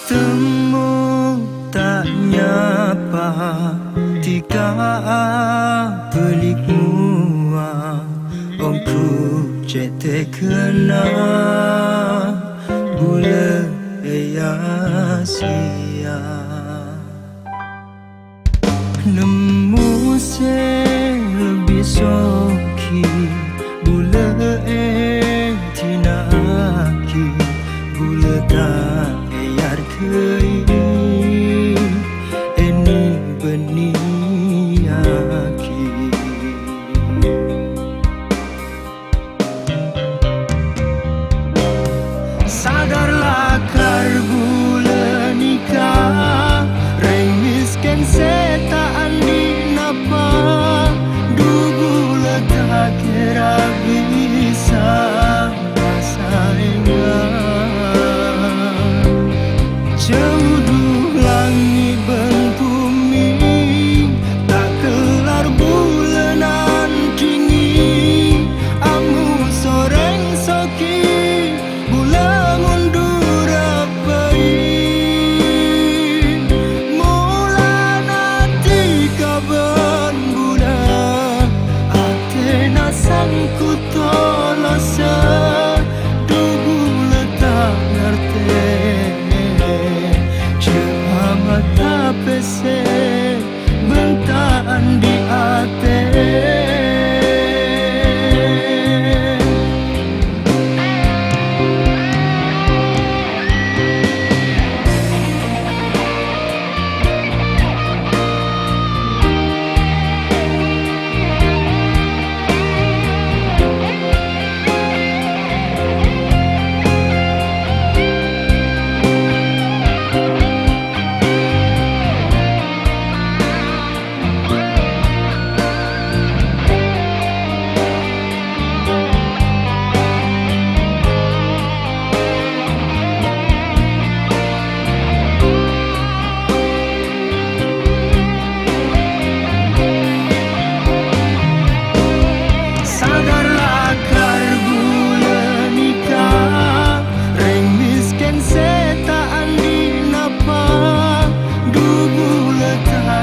Temu tak nyapa tika pelik mua ongku cete kena bule ya sia nemu se lebih soki bule tinaki bule tak yar kei eni beniaki sadarlah kar bulan nikah remiskan seta andi napa du bulan tak kira bisa jauh langit bentumi tak kelar bulanan kini amu soreng soki bula mundur apai mula nanti kaban bula atena sangku tolasa du bula tak ngerti mata pese bentaan di ate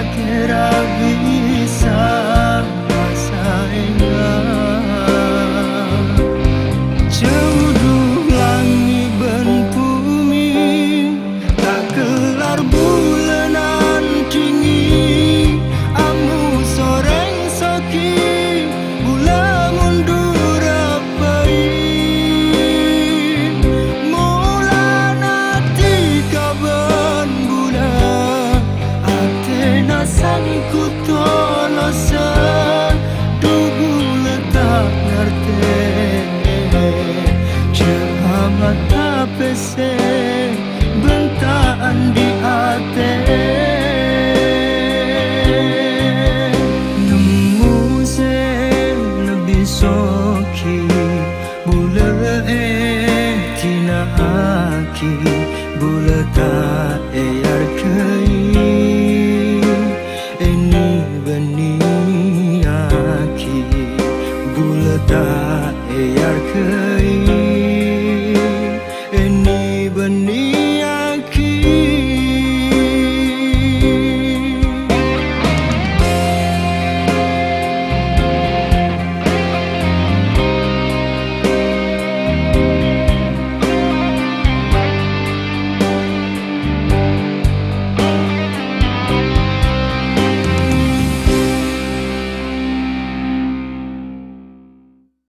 kira bisa saingan jauh langit bentumi tak kelar bulanan kini amu soreng soki bula mundur apai mula nanti kaban bula sangku tolasa du bula tak ngerti mata pese bentaan di ate nemu se lebih soki bula tina aki bula tak